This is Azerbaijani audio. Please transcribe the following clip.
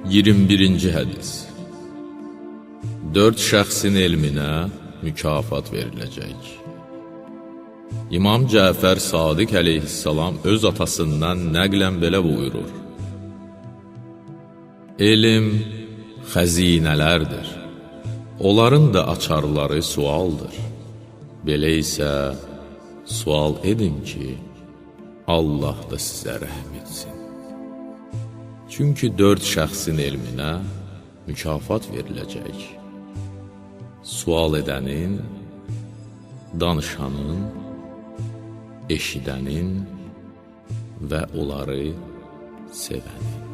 21-ci hədis. 4 şəxsin elminə mükafat veriləcək. İmam Cəfər Sadiq əleyhissalam öz atasından nəqlən belə buyurur: Elm xəzinələrdir, onların da açarları sualdır. Belə isə sual edin ki, Allah da sizə rəhm etsin. Çünki 4 şəxsin elminə mükafat veriləcək. Sual edənin, danışanın, eşidənin və onları sevənin.